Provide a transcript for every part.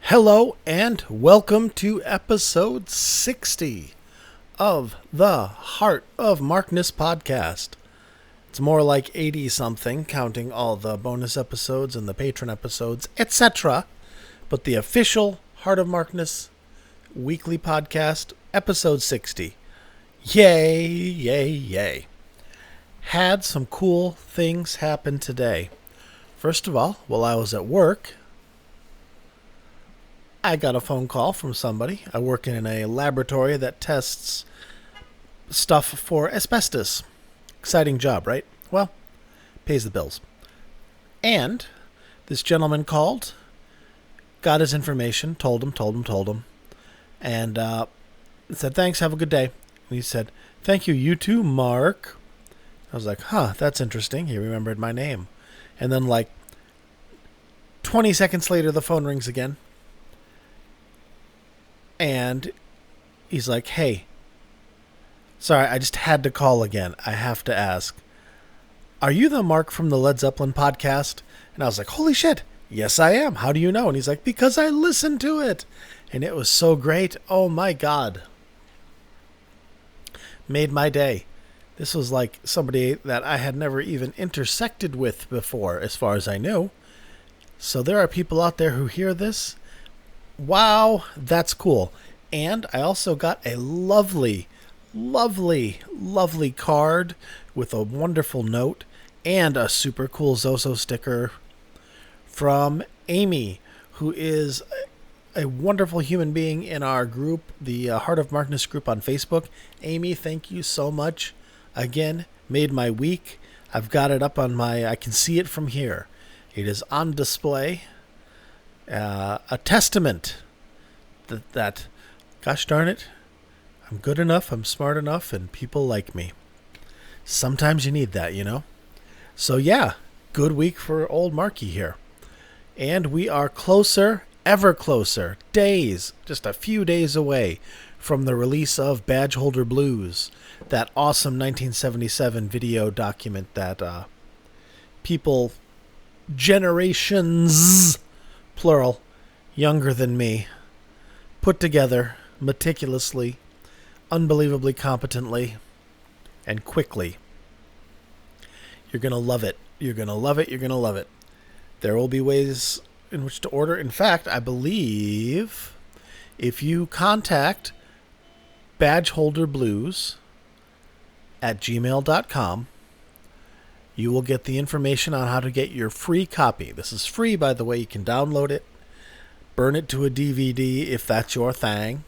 Hello and welcome to episode 60 of the Heart of Markness podcast. It's more like 80 something, counting all the bonus episodes and the patron episodes, etc. But the official Heart of Markness weekly podcast, episode 60. Yay, yay, yay. Had some cool things happen today. First of all, while I was at work, I got a phone call from somebody. I work in a laboratory that tests stuff for asbestos. Exciting job, right? Well, pays the bills. And this gentleman called, got his information, told him, and said, thanks, have a good day. And he said, thank you, you too, Mark. I was like, that's interesting. He remembered my name. And then 20 seconds later, the phone rings again. And he's like, hey, sorry, I just had to call again. I have to ask, are you the Mark from the Led Zeppelin podcast? And I was like, holy shit, yes, I am. How do you know? And he's like, because I listened to it. And it was so great. Oh, my God. Made my day. This was like somebody that I had never even intersected with before, as far as I knew. So there are people out there who hear this. Wow, that's cool. And I also got a lovely, lovely, lovely card with a wonderful note and a super cool Zozo sticker from Amy, who is a wonderful human being in our group, the Heart of Markness group on Facebook. Amy, thank you so much. Again, made my week. I've got it up on I can see it from here. It is on display. A testament that, gosh darn it, I'm good enough, I'm smart enough, and people like me. Sometimes you need that, you know? So yeah, good week for old Marky here. And we are closer, ever closer, just a few days away from the release of Badge Holder Blues, that awesome 1977 video document that people, generations, plural, younger than me, put together meticulously, unbelievably competently, and quickly. You're going to love it. You're going to love it. You're going to love it. There will be ways in which to order. In fact, I believe if you contact badgeholderblues@gmail.com, you will get the information on how to get your free copy. This is free, by the way. You can download it, burn it to a DVD if that's your thing,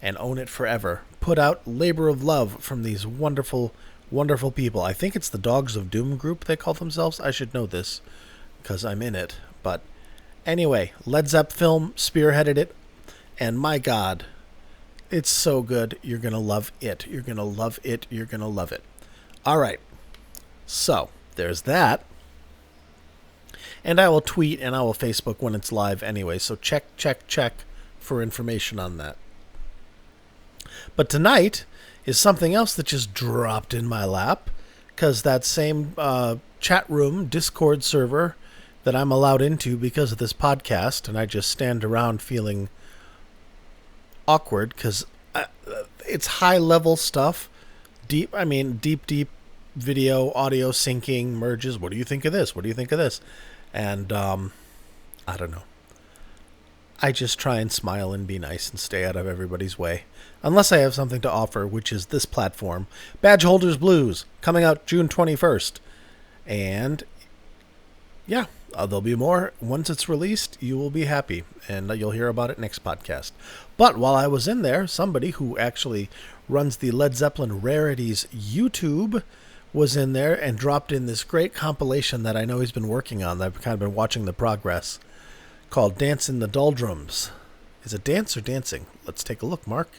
and own it forever. Put out labor of love from these wonderful, wonderful people. I think it's the Dogs of Doom group they call themselves. I should know this because I'm in it. But anyway, Led Zep film spearheaded it, and my God, it's so good. You're going to love it. You're going to love it. You're going to love it. All right. So, there's that. And I will tweet and I will Facebook when it's live anyway. So check for information on that. But tonight is something else that just dropped in my lap. Because that same chat room, Discord server that I'm allowed into because of this podcast. And I just stand around feeling awkward because it's high level stuff. Deep video, audio syncing, merges. What do you think of this? What do you think of this? And I don't know. I just try and smile and be nice and stay out of everybody's way. Unless I have something to offer, which is this platform. Badge Holders Blues, coming out June 21st. And yeah, there'll be more. Once it's released, you will be happy. And you'll hear about it next podcast. But while I was in there, somebody who actually runs the Led Zeppelin Rarities YouTube was in there and dropped in this great compilation that I know he's been working on, that I've kind of been watching the progress, called Dance in the Doldrums. Is it dance or dancing? Let's take a look, Mark.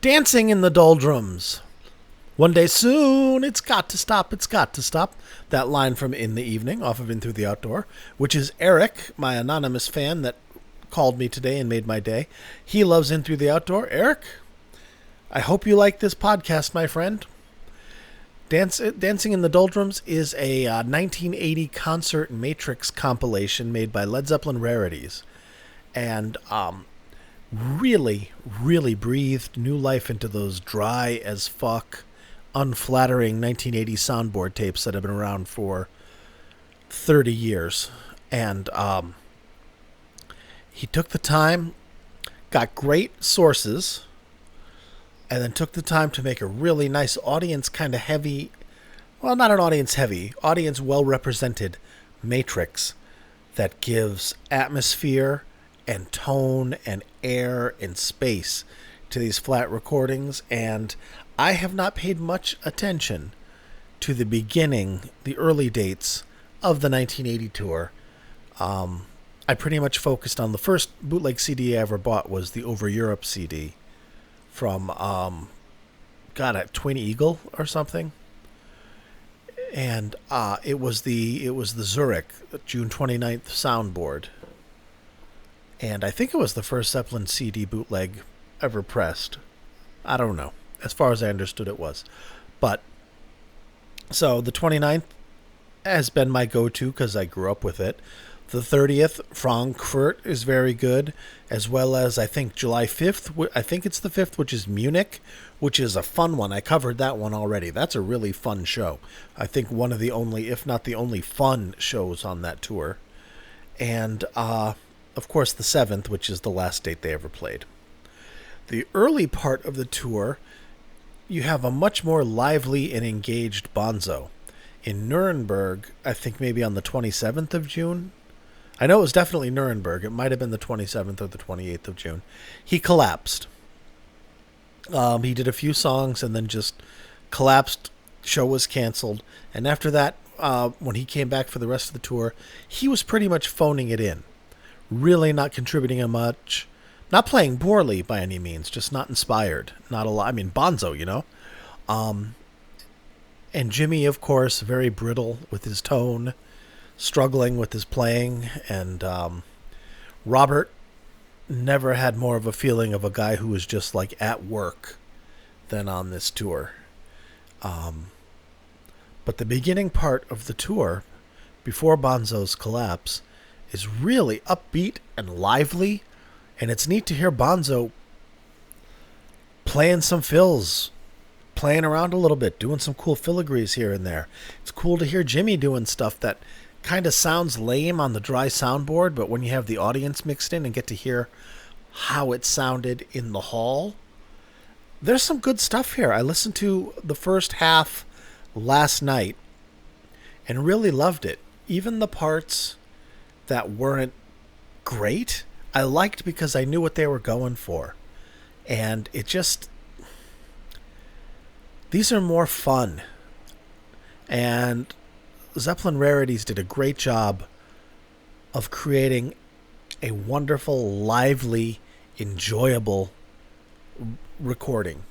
Dancing in the Doldrums. One day soon, it's got to stop, it's got to stop. That line from In the Evening, off of In Through the Outdoor, which is Eric, my anonymous fan that called me today and made my day. He loves In Through the Outdoor. Eric, I hope you like this podcast, my friend. Dancing in the Doldrums is a 1980 concert Matrix compilation made by Led Zeppelin Rarities. and really, really breathed new life into those dry as fuck, unflattering 1980s soundboard tapes that have been around for 30 years. And he took the time, got great sources, and then took the time to make a really nice audience kind of heavy, well, not an audience heavy, audience well represented matrix that gives atmosphere and tone and air and space to these flat recordings. And I have not paid much attention to the beginning, the early dates of the 1980 tour. I pretty much focused on the first bootleg CD I ever bought was the Over Europe CD from at Twin Eagle or something. And it was the Zurich June 29th soundboard. And I think it was the first Zeppelin CD bootleg ever pressed. I don't know. As far as I understood, it was. But so the 29th has been my go-to because I grew up with it. The 30th, Frankfurt, is very good, as well as I think July 5th. I think it's the 5th, which is Munich, which is a fun one. I covered that one already. That's a really fun show. I think one of the only, if not the only, fun shows on that tour. And, of course, the 7th, which is the last date they ever played. The early part of the tour, you have a much more lively and engaged Bonzo. In Nuremberg, I think maybe on the 27th of June. I know it was definitely Nuremberg. It might have been the 27th or the 28th of June. He collapsed. He did a few songs and then just collapsed. Show was canceled. And after that, when he came back for the rest of the tour, he was pretty much phoning it in. Really not contributing much. Not playing poorly by any means. Just not inspired. Not a lot. I mean, Bonzo, you know. And Jimmy, of course, very brittle with his tone, struggling with his playing. And Robert never had more of a feeling of a guy who was just like at work than on this tour. But the beginning part of the tour, before Bonzo's collapse, is really upbeat and lively. And it's neat to hear Bonzo playing some fills, playing around a little bit, doing some cool filigrees here and there. It's cool to hear Jimmy doing stuff that kind of sounds lame on the dry soundboard, but when you have the audience mixed in and get to hear how it sounded in the hall, there's some good stuff here. I listened to the first half last night and really loved it. Even the parts that weren't great, I liked because I knew what they were going for. And it just... these are more fun. And Zeppelin Rarities did a great job of creating a wonderful, lively, enjoyable recording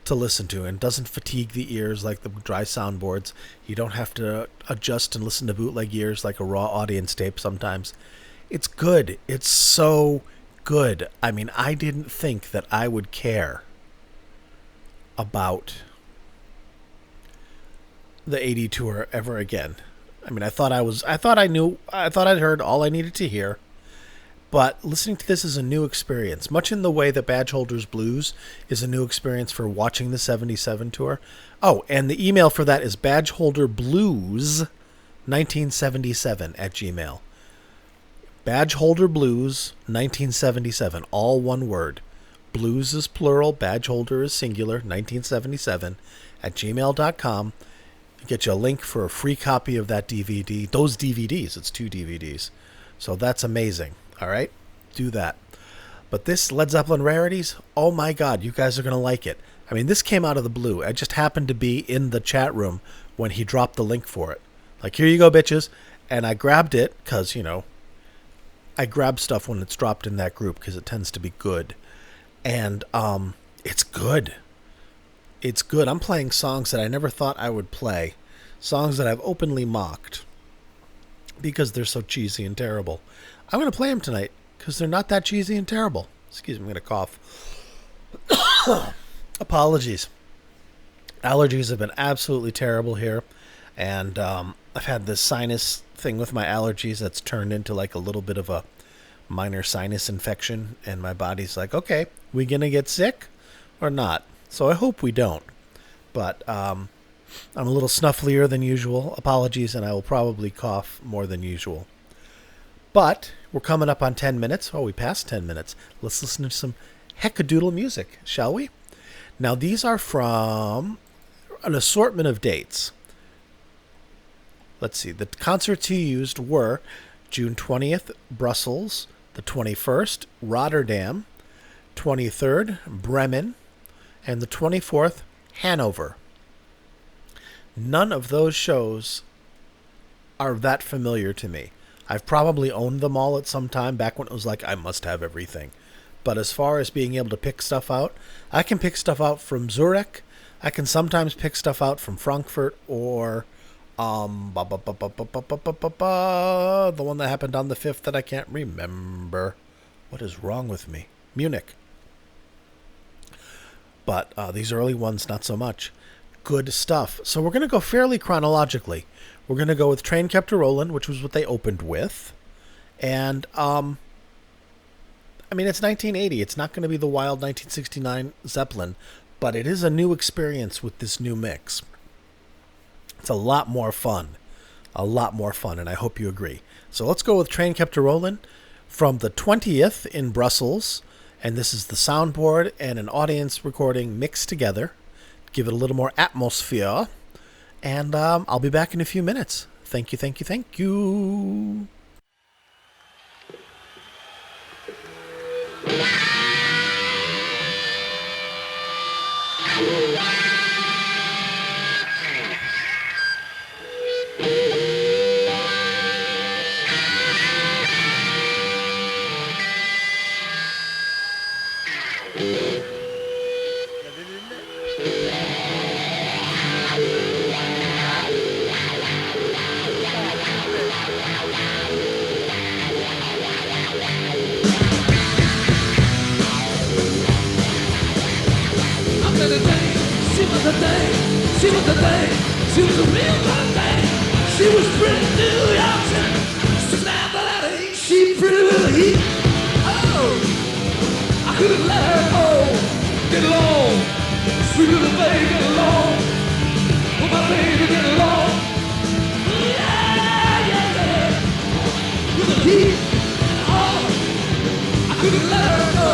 to listen to, and doesn't fatigue the ears like the dry soundboards. You don't have to adjust and listen to bootleg ears like a raw audience tape sometimes. It's good. It's so good. I mean, I didn't think that I would care about the 80 tour ever again. I mean, I thought I'd heard all I needed to hear. But listening to this is a new experience, much in the way that Badgeholders Blues is a new experience for watching the 77 tour. Oh, and the email for that is badgeholderblues1977@gmail. Badgeholderblues1977, all one word. Blues is plural, badgeholder is singular, 1977@gmail.com. Get you a link for a free copy of that DVD. Those DVDs, it's 2 DVDs. So that's amazing. All right, do that. But this Led Zeppelin Rarities, oh my God, you guys are going to like it. I mean, this came out of the blue. I just happened to be in the chat room when he dropped the link for it. Like, here you go, bitches. And I grabbed it because, you know, I grab stuff when it's dropped in that group because it tends to be good. And it's good. It's good. I'm playing songs that I never thought I would play. Songs that I've openly mocked because they're so cheesy and terrible. I'm going to play them tonight because they're not that cheesy and terrible. Excuse me, I'm going to cough. Apologies. Allergies have been absolutely terrible here. And I've had this sinus thing with my allergies that's turned into like a little bit of a minor sinus infection, and my body's like, okay, we gonna get sick or not? So I hope we don't. But I'm a little snufflier than usual. Apologies, and I will probably cough more than usual. But we're coming up on 10 minutes. Oh, we passed 10 minutes. Let's listen to some heckadoodle music, shall we? Now, these are from an assortment of dates. Let's see. The concerts he used were June 20th, Brussels, the 21st, Rotterdam, 23rd, Bremen, and the 24th, Hanover. None of those shows are that familiar to me. I've probably owned them all at some time back when it was like I must have everything. But as far as being able to pick stuff out, I can pick stuff out from Zurich. I can sometimes pick stuff out from Frankfurt or the one that happened on the 5th that I can't remember. What is wrong with me? Munich. But these early ones, not so much. Good stuff. So we're going to go fairly chronologically. We're going to go with Train Kept a Rollin', which was what they opened with. And, I mean, it's 1980. It's not going to be the wild 1969 Zeppelin, but it is a new experience with this new mix. It's a lot more fun. A lot more fun, and I hope you agree. So let's go with Train Kept a Rollin' from the 20th in Brussels. And this is the soundboard and an audience recording mixed together. Give it a little more atmosphere. And I'll be back in a few minutes. Thank you, thank you, thank you. She was the thing, she was a real good thing. She was pretty New York City. She snapped out of heat, she pretty with the heat. Oh, I couldn't let her go. Get along, sweet little baby, get along. Oh, my baby, get along. Yeah, yeah, yeah. With the heat, oh, I couldn't let her go.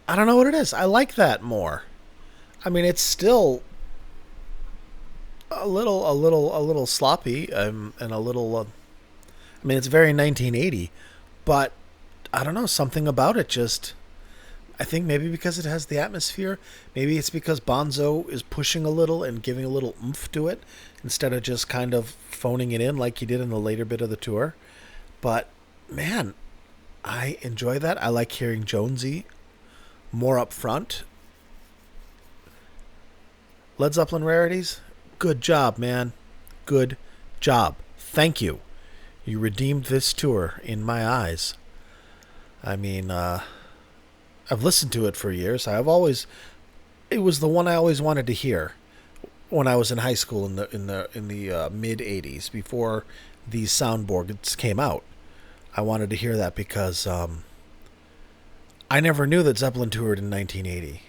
I don't know what it is. I like that more. I mean, it's still a little sloppy, and a little I mean, it's very 1980, but I don't know, something about it just. I think maybe because it has the atmosphere. Maybe it's because Bonzo is pushing a little and giving a little oomph to it instead of just kind of phoning it in like he did in the later bit of the tour. But man, I enjoy that. I like hearing Jonesy more up front. Led Zeppelin Rarities, good job, man. Good job. Thank you. You redeemed this tour in my eyes. I mean, I've listened to it for years. It was the one I always wanted to hear when I was in high school in the mid '80s before these soundboards came out. I wanted to hear that because I never knew that Zeppelin toured in 1980.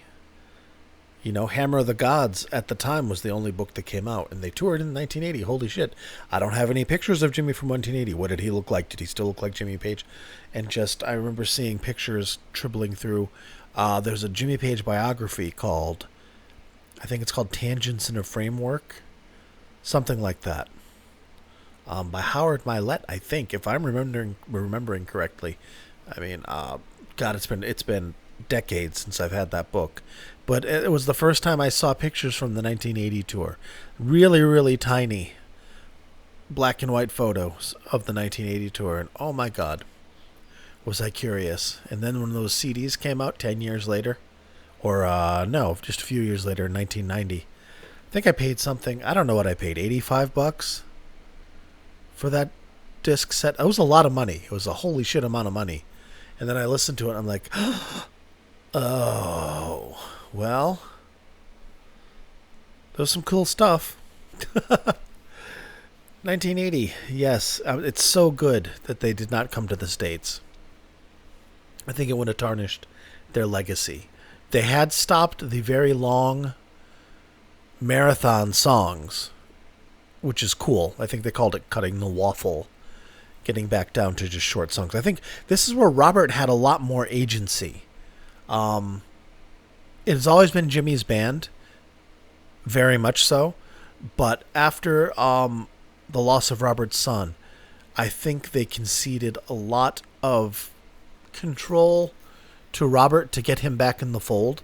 You know, Hammer of the Gods at the time was the only book that came out, and they toured in 1980. Holy shit. I don't have any pictures of Jimmy from 1980. What did he look like? Did he still look like Jimmy Page? And just, I remember seeing pictures dribbling through. There's a Jimmy Page biography called, I think it's called Tangents in a Framework. Something like that. By Howard Milet, I think, if I'm remembering correctly. I mean, God, it's been decades since I've had that book. But it was the first time I saw pictures from the 1980 tour. Really, really tiny black and white photos of the 1980 tour. And oh my God, was I curious. And then when those CDs came out 10 years later, or no, just a few years later in 1990, I think I paid something, I don't know what I paid, $85 for that disc set. It was a lot of money. It was a holy shit amount of money. And then I listened to it and I'm like, oh, well, there's some cool stuff. 1980, yes. It's so good that they did not come to the States. I think it would have tarnished their legacy. They had stopped the very long marathon songs, which is cool. I think they called it cutting the waffle, getting back down to just short songs. I think this is where Robert had a lot more agency. It has always been Jimmy's band, very much so, but after the loss of Robert's son, I think they conceded a lot of control to Robert to get him back in the fold.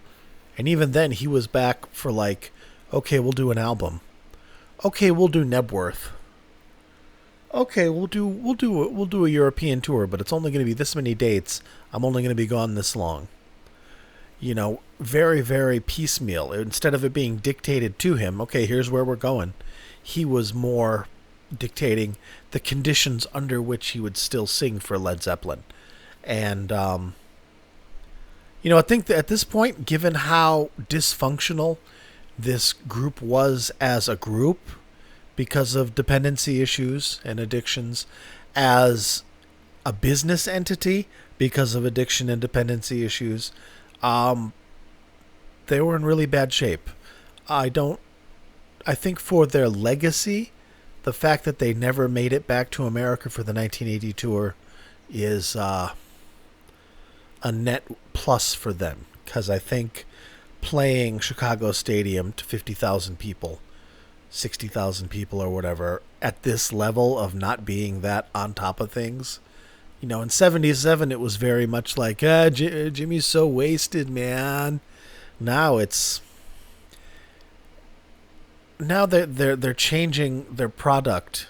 And even then, he was back for like, okay, we'll do an album. Okay, we'll do Nebworth. Okay, we'll do a European tour, but it's only going to be this many dates. I'm only going to be gone this long. You know, very, very piecemeal. Instead of it being dictated to him, okay, here's where we're going. He was more dictating the conditions under which he would still sing for Led Zeppelin. And, you know, I think that at this point, given how dysfunctional this group was as a group because of dependency issues and addictions, as a business entity because of addiction and dependency issues, they were in really bad shape. I think for their legacy, the fact that they never made it back to America for the 1980 tour is a net plus for them. Because I think playing Chicago Stadium to 50,000 people, 60,000 people or whatever, at this level of not being that on top of things, you know, in 77 it was very much like, Jimmy's so wasted, man. Now they're changing their product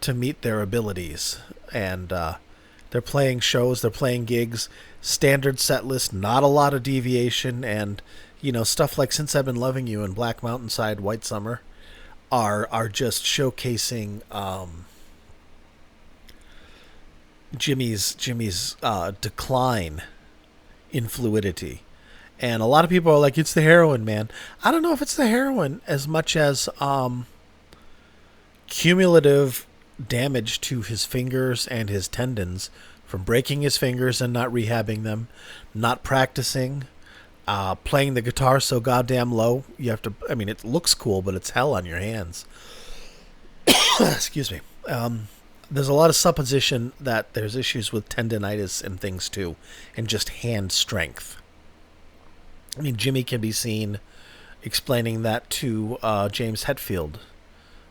to meet their abilities, and they're playing shows, they're playing gigs, standard set list, not a lot of deviation, and you know, stuff like Since I've Been Loving You and Black Mountainside, White Summer are just showcasing Jimmy's decline in fluidity. And a lot of people are like, it's the heroin, man. I don't know if it's the heroin as much as cumulative damage to his fingers and his tendons from breaking his fingers and not rehabbing them, not practicing, playing the guitar so goddamn low. You have to, I mean, it looks cool, but it's hell on your hands. Excuse me. There's a lot of supposition that there's issues with tendonitis and things too, and just hand strength. I mean, Jimmy can be seen explaining that to James Hetfield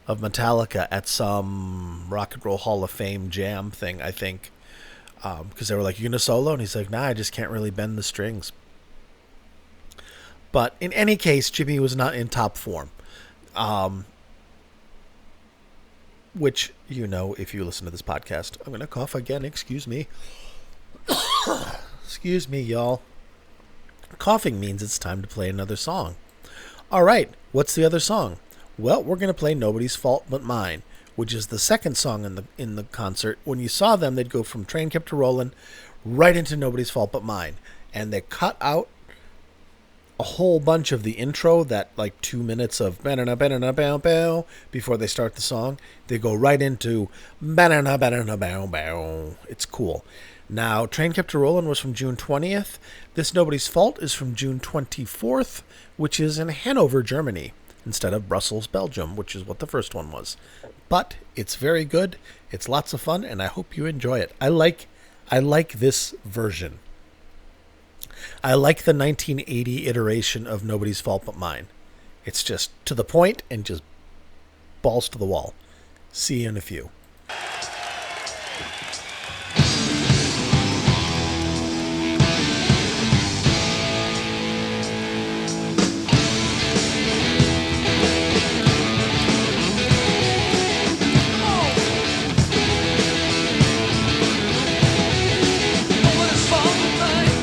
of Metallica at some Rock and Roll Hall of Fame jam thing, I think. Because they were like, "You gonna solo?" And he's like, "Nah, I just can't really bend the strings." But in any case, Jimmy was not in top form. Which, if you listen to this podcast, I'm going to cough again. Excuse me. Excuse me, y'all. Coughing means it's time to play another song. All right, what's the other song? Well, we're going to play Nobody's Fault But Mine, which is the second song in the concert. When you saw them, they'd go from Train Kept a Rollin' right into Nobody's Fault But Mine. And they cut out a whole bunch of the intro, that like 2 minutes of ba-na-na-ba-na-na-bow-bow before they start the song. They go right into ba-na-na-ba-na-na-bow-bow. It's cool. Now, Train Kept a Rollin' was from June 20th. This Nobody's Fault is from June 24th, which is in Hanover, Germany, instead of Brussels, Belgium, which is what the first one was. But it's very good. It's lots of fun, and I hope you enjoy it. I like this version. I like the 1980 iteration of Nobody's Fault But Mine. It's just to the point and just balls to the wall. See you in a few. Nobody's fault but mine.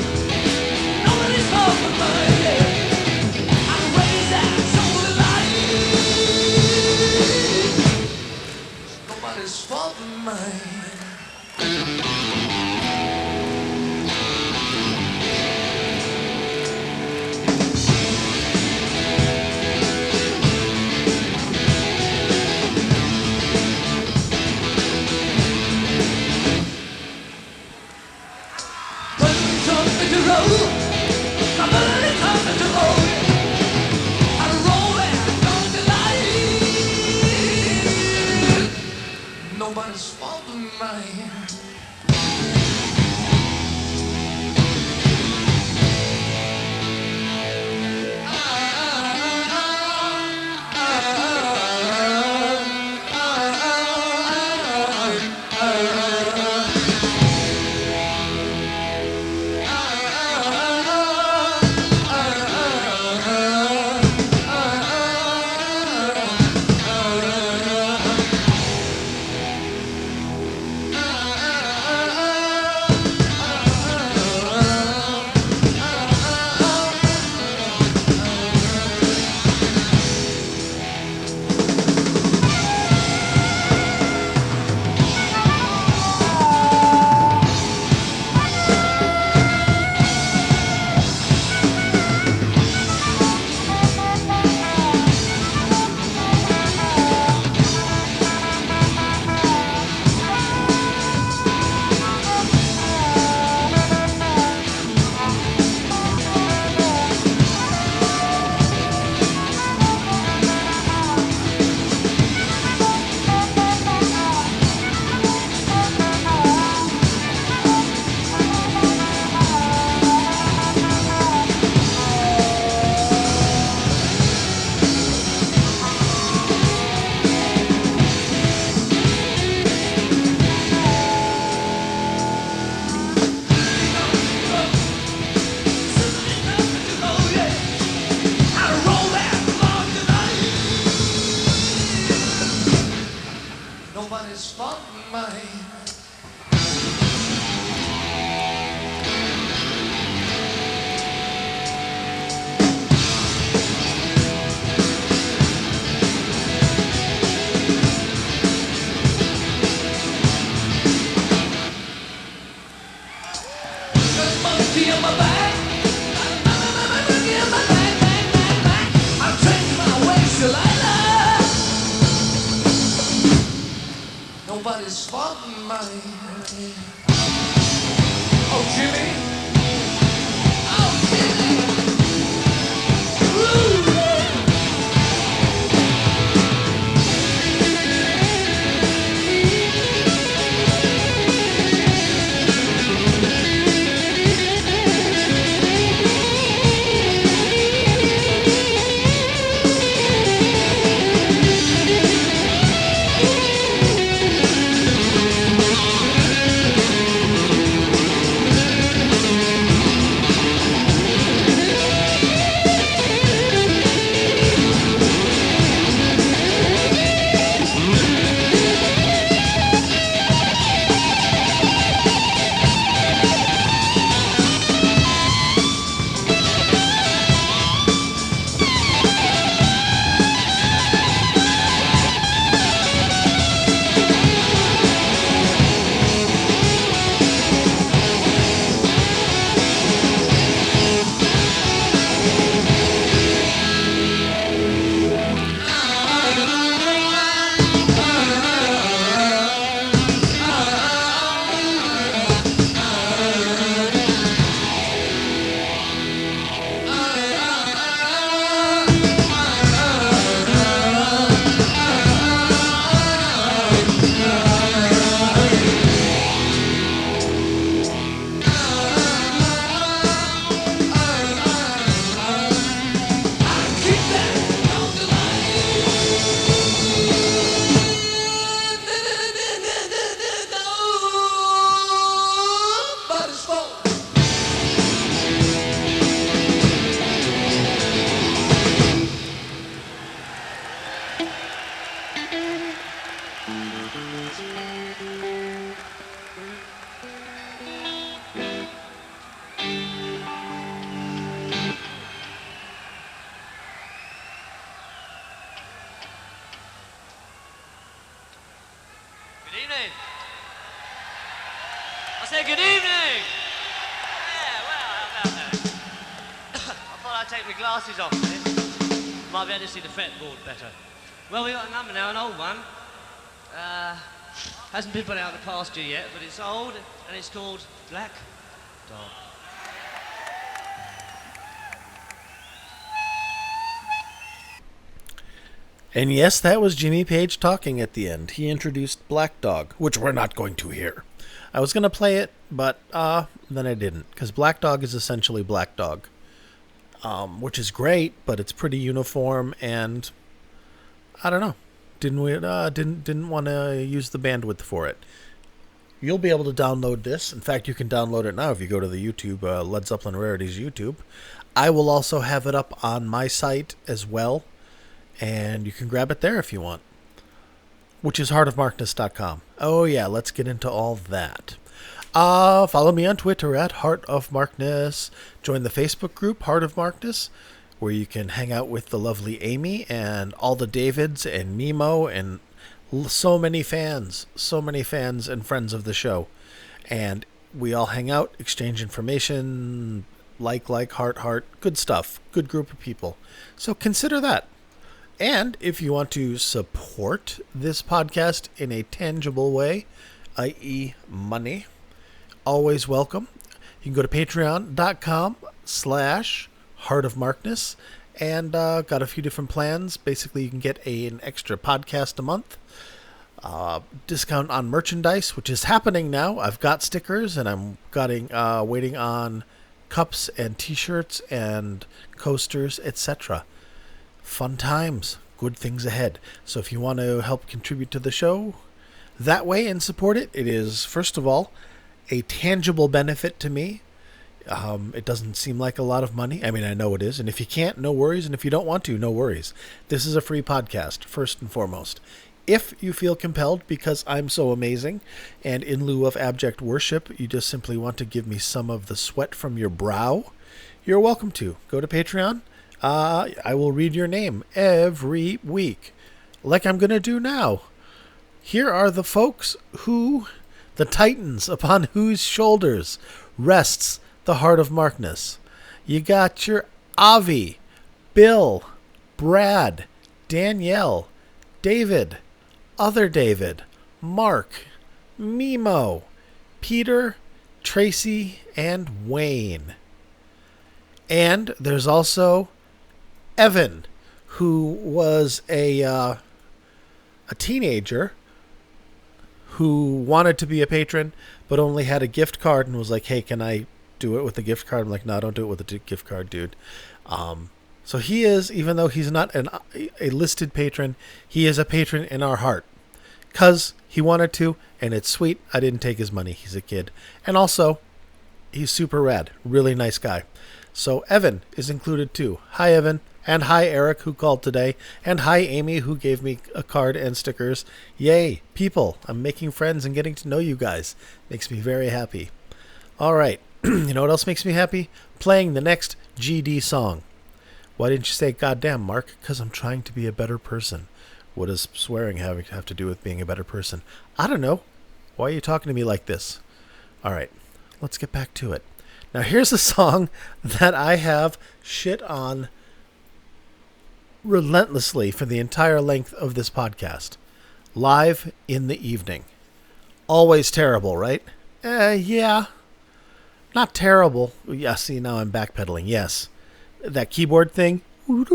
Nobody's fault but mine. There's monkey on my back. Monkey on my back. I'm changing my ways to light. Nobody's fault but mine. Oh, Jimmy. Oh, Jimmy. Woo. say good evening. Yeah, well, how about that? I thought I'd take my glasses off for this. Might be able to see the fretboard better. Well, we got a number now, an old one. Hasn't been put out in the pasture yet, but it's old, and it's called Black Dog. And yes, that was Jimmy Page talking at the end. He introduced Black Dog, which we're not going to hear. I was going to play it, but then I didn't, because Black Dog is essentially Black Dog, which is great, but it's pretty uniform, and I don't know. Didn't want to use the bandwidth for it. You'll be able to download this. In fact, you can download it now if you go to the YouTube, Led Zeppelin Rarities YouTube. I will also have it up on my site as well, and you can grab it there if you want, which is heartofmarkness.com. Oh yeah, let's get into all that. Follow me on Twitter at Heart of Markness. Join the Facebook group Heart of Markness, where you can hang out with the lovely Amy and all the Davids and Nemo and so many fans and friends of the show. And we all hang out, exchange information, like, heart, good stuff, good group of people. So consider that. And if you want to support this podcast in a tangible way, i.e. money, always welcome. You can go to patreon.com/Heart of Markness, and got a few different plans. Basically, you can get an extra podcast a month, discount on merchandise, which is happening now. I've got stickers, and I'm waiting on cups and t-shirts and coasters, etc. Fun times, good things ahead. So if you want to help contribute to the show that way and support it, it is, first of all, a tangible benefit to me. It doesn't seem like a lot of money. I mean, I know it is. And if you can't, no worries. And if you don't want to, no worries. This is a free podcast, first and foremost. If you feel compelled, because I'm so amazing, and in lieu of abject worship, you just simply want to give me some of the sweat from your brow, you're welcome to. Go to Patreon. I will read your name every week, like I'm going to do now. Here are the folks the titans upon whose shoulders rests the Heart of Markness. You got your Avi, Bill, Brad, Danielle, David, Other David, Mark, Mimo, Peter, Tracy, and Wayne. And there's also Evan, who was a teenager who wanted to be a patron, but only had a gift card and was like, hey, can I do it with a gift card? I'm like, no, don't do it with a gift card, dude. So he is, even though he's not a listed patron, he is a patron in our heart. Because he wanted to, and it's sweet. I didn't take his money. He's a kid. And also, he's super rad. Really nice guy. So Evan is included too. Hi, Evan. And hi, Eric, who called today. And hi, Amy, who gave me a card and stickers. Yay, people. I'm making friends and getting to know you guys. Makes me very happy. All right. You know what else makes me happy? Playing the next GD song. Why didn't you say goddamn, Mark? Because I'm trying to be a better person. What does swearing have to do with being a better person? I don't know. Why are you talking to me like this? All right. Let's get back to it. Now, here's a song that I have shit on relentlessly for the entire length of this podcast. Live in the Evening. Always terrible, right? Yeah. Not terrible. Yeah, see, now I'm backpedaling. Yes. That keyboard thing. It's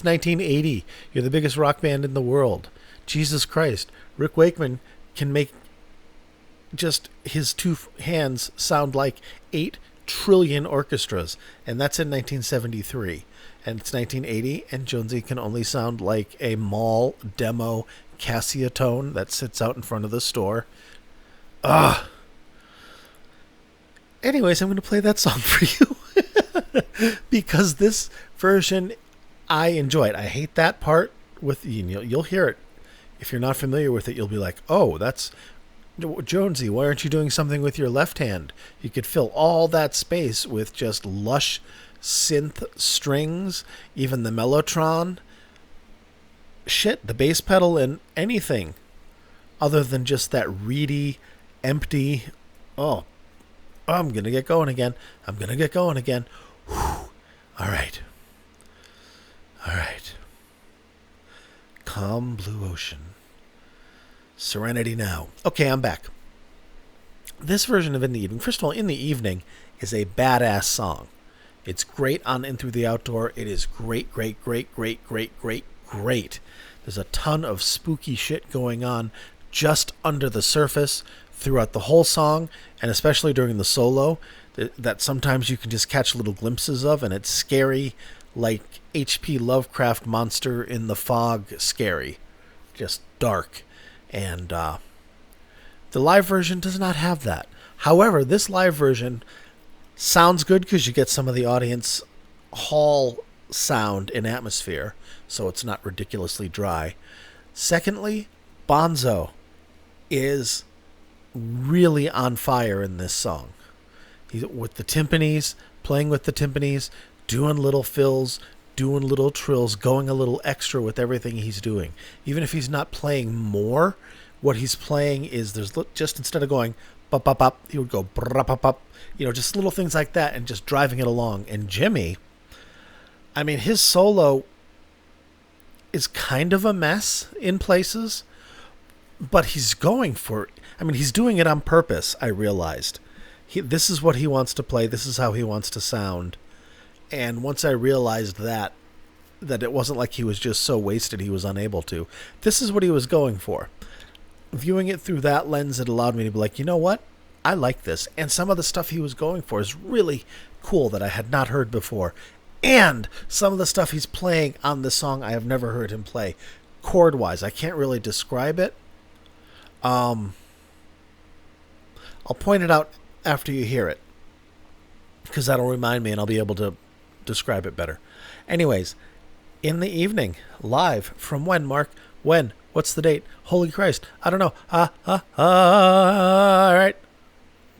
1980. You're the biggest rock band in the world. Jesus Christ. Rick Wakeman can make just his two hands sound like 8 trillion orchestras. And that's in 1973. And it's 1980, and Jonesy can only sound like a mall demo Cassia tone that sits out in front of the store. Ugh. Anyways, I'm going to play that song for you. Because this version, I enjoy it. I hate that part with, you'll hear it. If you're not familiar with it, you'll be like, oh, that's Jonesy, why aren't you doing something with your left hand? You could fill all that space with just lush synth strings, even the mellotron. shit, the bass pedal and anything other than just that reedy, empty, oh, I'm going to get going again. I'm going to get going again. Whew. All right. All right. Calm blue ocean. Serenity now. Okay, I'm back. This version of In the Evening, first of all, In the Evening is a badass song. It's great on In Through the Outdoor. It is great, great, great, great, great, great, great. There's a ton of spooky shit going on just under the surface throughout the whole song, and especially during the solo, that sometimes you can just catch little glimpses of, and it's scary, like H.P. Lovecraft Monster in the Fog scary. Just dark. And the live version does not have that. However, this live version sounds good because you get some of the audience hall sound and atmosphere, so it's not ridiculously dry. Secondly, Bonzo is really on fire in this song. He's with the timpanis, playing with the timpanis, doing little fills, doing little trills, going a little extra with everything he's doing. Even if he's not playing more, what he's playing is there's just instead of going bop bop bop, he would go brap bop bop, just little things like that, and just driving it along. And Jimmy, I mean, his solo is kind of a mess in places, but he's going for it. I mean, he's doing it on purpose, I realized. This is what he wants to play. This is how he wants to sound. And once I realized that it wasn't like he was just so wasted he was unable to. This is what he was going for. Viewing it through that lens, it allowed me to be like, you know what? I like this. And some of the stuff he was going for is really cool that I had not heard before. And some of the stuff he's playing on this song I have never heard him play. Chord-wise, I can't really describe it. I'll point it out after you hear it, because that'll remind me and I'll be able to describe it better. Anyways, In the Evening, live from when, Mark? When? What's the date? Holy Christ, I don't know. All right.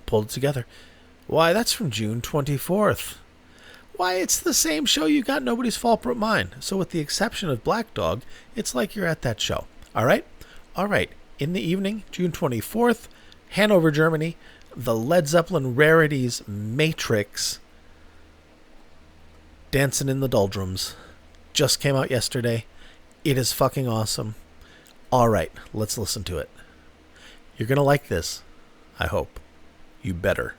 Pulled it together. Why, that's from June 24th. Why, it's the same show you got, Nobody's Fault But Mine. So with the exception of Black Dog, it's like you're at that show. All right? All right. In the Evening, June 24th, Hanover, Germany, the Led Zeppelin Rarities Matrix, Dancing in the Doldrums, just came out yesterday. It is fucking awesome. All right, let's listen to it. You're going to like this, I hope. You better.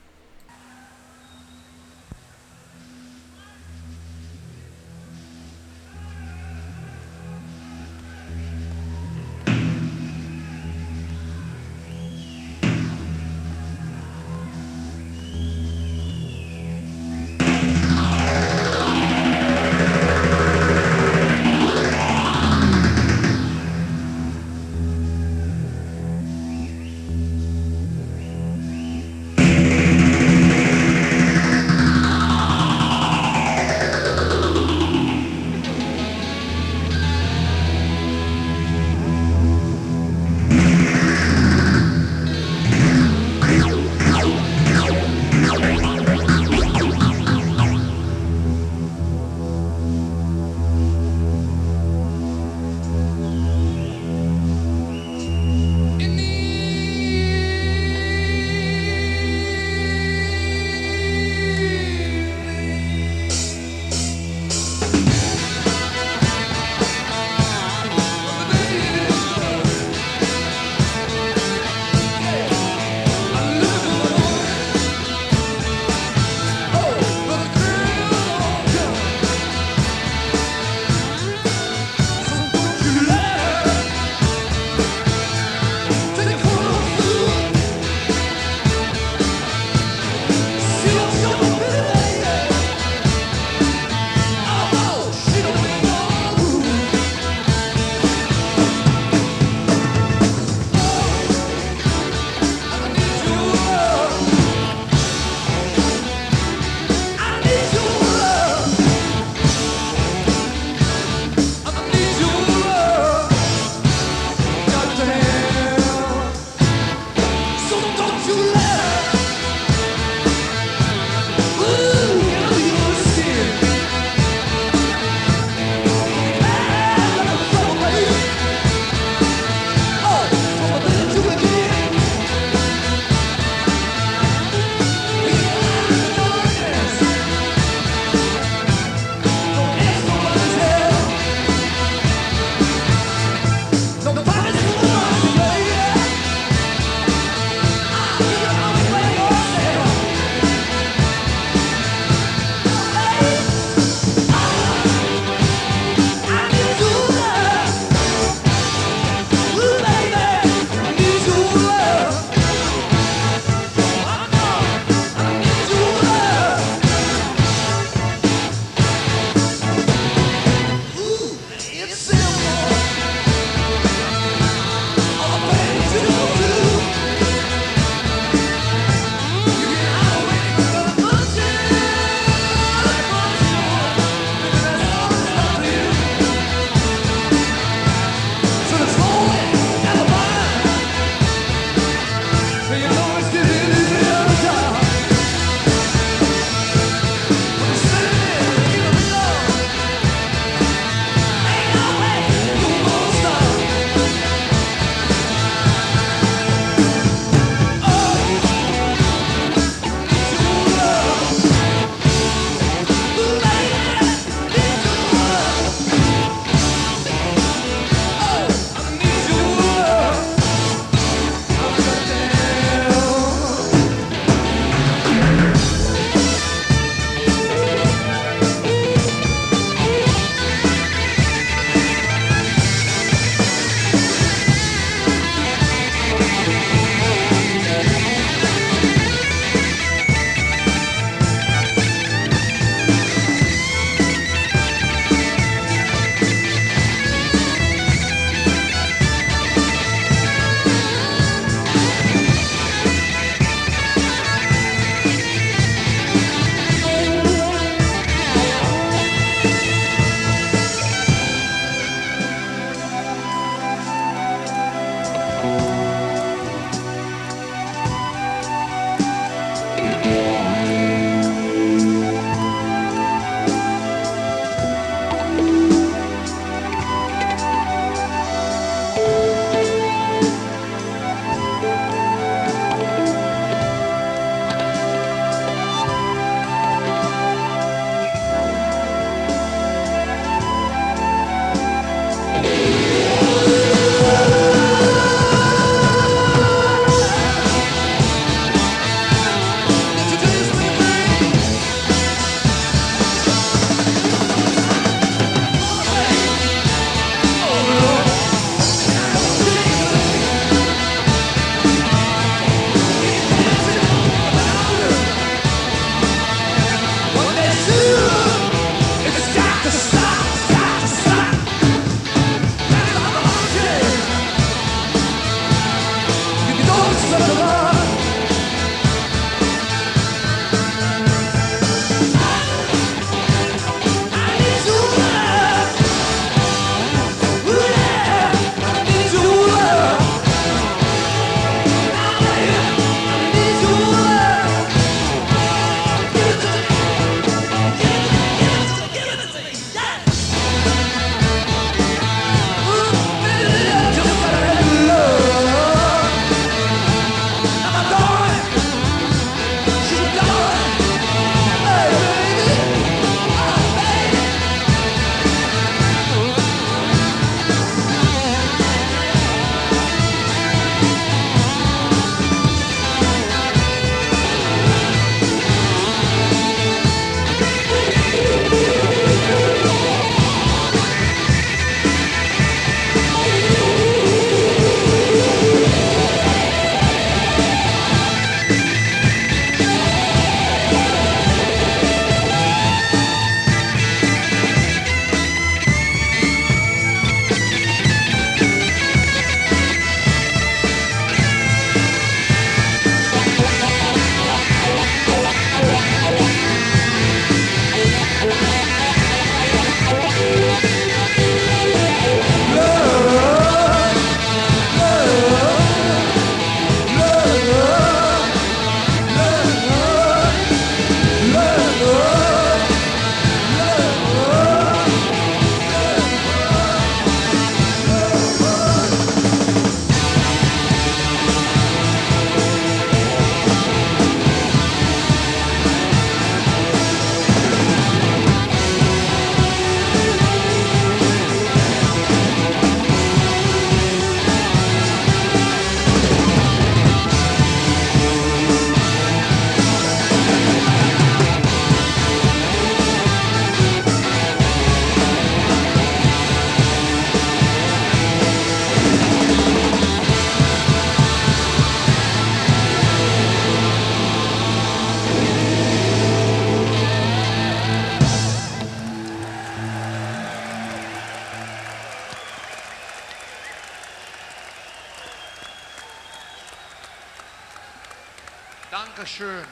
Dankeschön.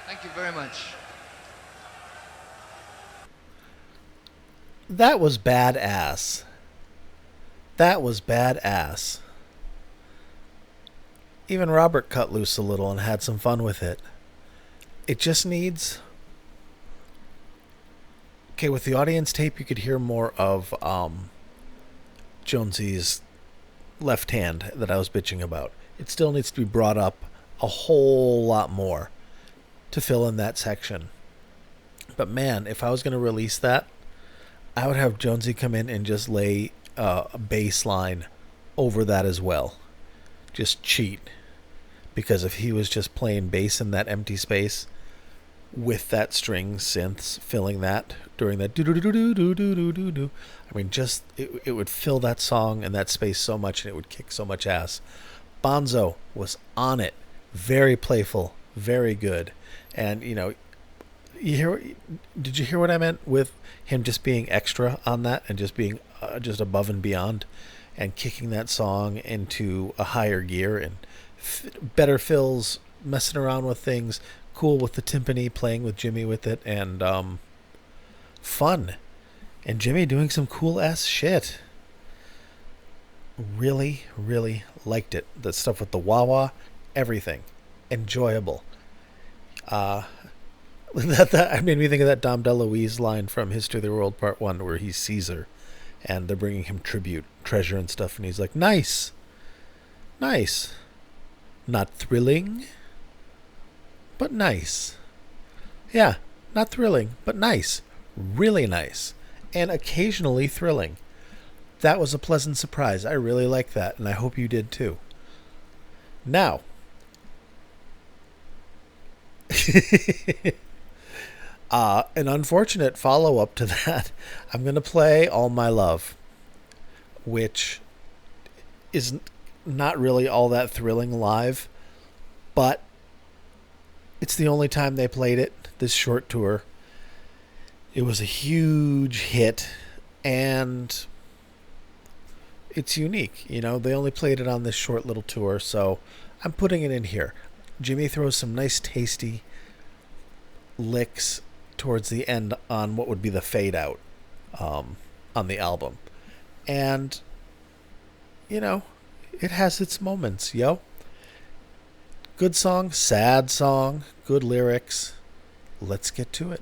Thank you very much. That was badass. That was badass. Even Robert cut loose a little and had some fun with it. It just needs... Okay, with the audience tape, you could hear more of Jonesy's left hand that I was bitching about. It still needs to be brought up a whole lot more to fill in that section. But man, if I was going to release that, I would have Jonesy come in and just lay a bass line over that as well. Just cheat. Because if he was just playing bass in that empty space with that string synths filling that during that do do do do do do do do, I mean, just it would fill that song and that space so much, and it would kick so much ass. Bonzo was on it, very playful, very good, and you know, did you hear what I meant with him just being extra on that and just being just above and beyond, and kicking that song into a higher gear and better fills, messing around with things. Cool with the timpani, playing with Jimmy with it, and fun. And Jimmy doing some cool ass shit. Really, really liked it. The stuff with the wah-wah, everything. Enjoyable. That made me think of that Dom DeLuise line from History of the World Part 1 where he's Caesar and they're bringing him tribute, treasure and stuff, and he's like, nice. Nice. Not thrilling, but nice. Yeah, not thrilling, but nice. Really nice. And occasionally thrilling. That was a pleasant surprise. I really like that, and I hope you did too. Now, an unfortunate follow-up to that, I'm going to play All My Love, which is not really all that thrilling live, but it's the only time they played it, this short tour. It was a huge hit, and it's unique. You know, they only played it on this short little tour, so I'm putting it in here. Jimmy throws some nice, tasty licks towards the end on what would be the fade out on the album. And, you know, it has its moments, yo. Good song, sad song, good lyrics. Let's get to it.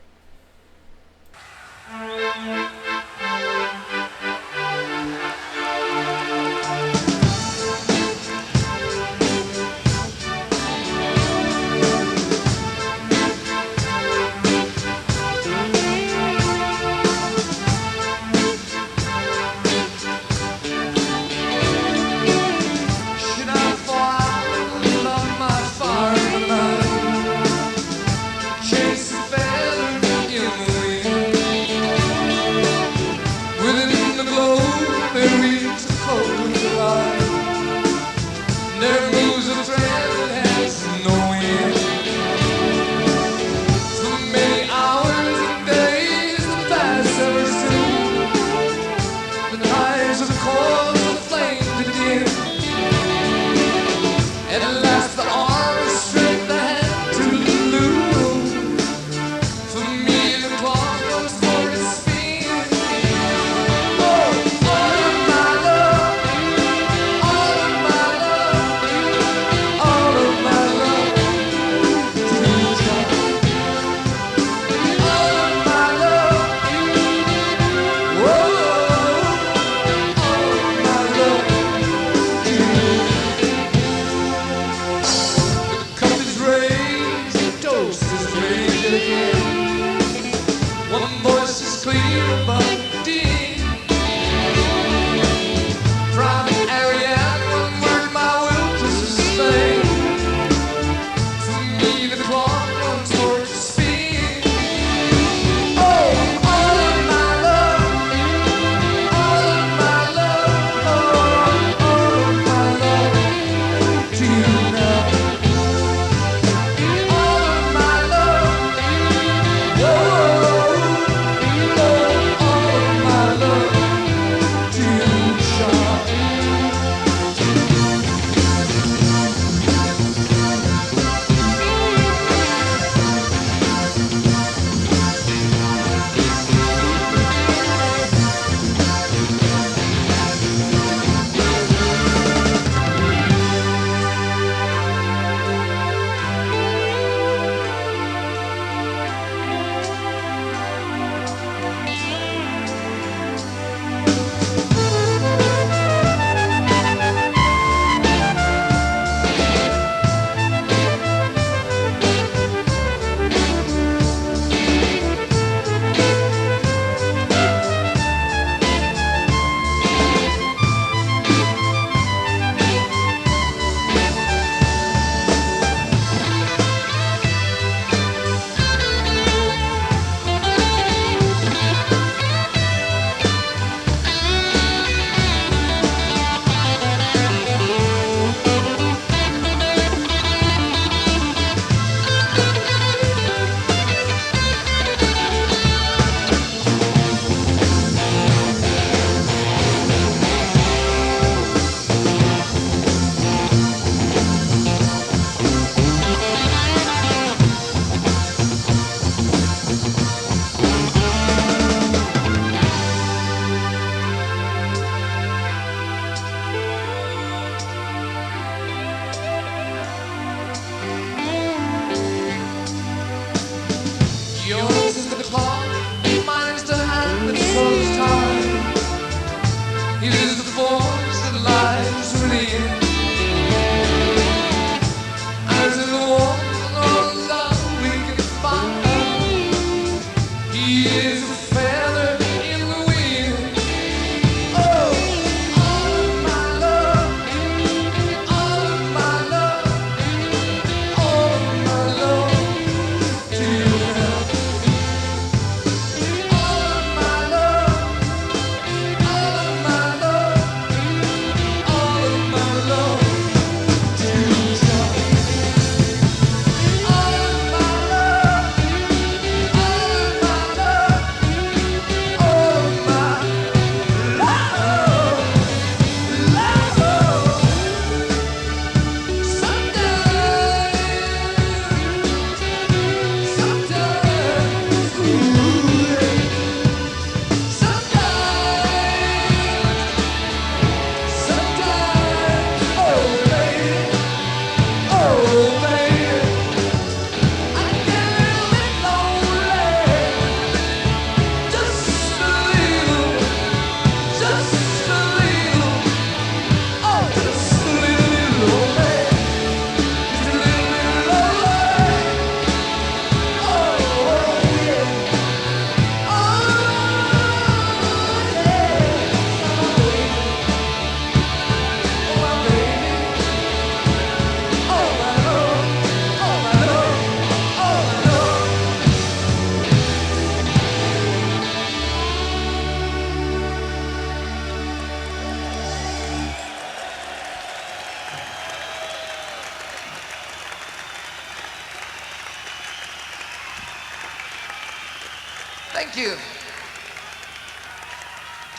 Thank you.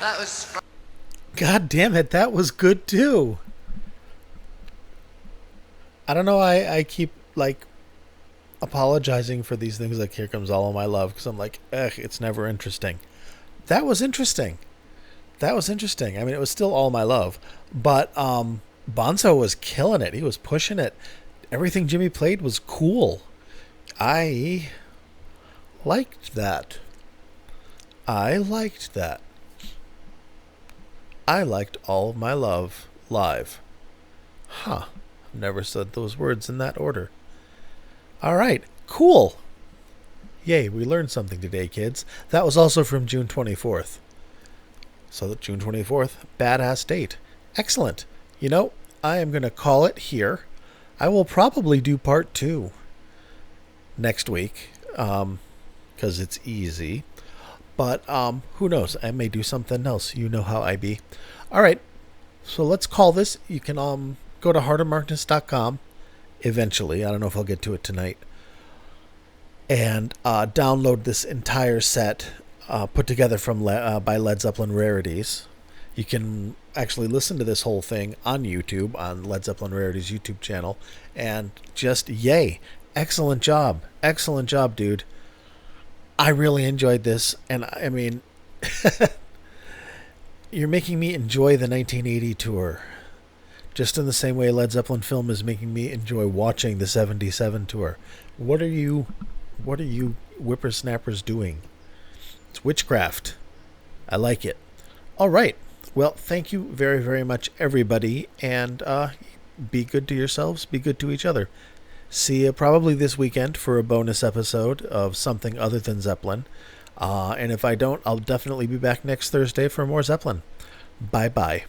That was... God damn it, that was good too. I don't know, I keep, like, apologizing for these things like Here Comes All of My Love, because I'm like, it's never interesting. That was interesting. I mean, it was still All My Love, but Bonzo was killing it. He was pushing it. Everything Jimmy played was cool. I liked that. I liked All of My Love live. Huh. I've never said those words in that order. All right. Cool. Yay, we learned something today, kids. That was also from June 24th. So June 24th, badass date. Excellent. You know, I am going to call it here. I will probably do part 2 next week, because it's easy. But who knows? I may do something else. You know how I be. All right. So let's call this. You can go to heartofmarkness.com eventually. I don't know if I'll get to it tonight. And download this entire set put together by Led Zeppelin Rarities. You can actually listen to this whole thing on YouTube, on Led Zeppelin Rarities YouTube channel. And just yay. Excellent job. Excellent job, dude. I really enjoyed this. And I mean, you're making me enjoy the 1980 tour. Just in the same way Led Zeppelin Film is making me enjoy watching the 77 tour. What are you whippersnappers doing? It's witchcraft. I like it. All right. Well, thank you very, very much, everybody. And be good to yourselves. Be good to each other. See you probably this weekend for a bonus episode of something other than Zeppelin. And if I don't, I'll definitely be back next Thursday for more Zeppelin. Bye-bye.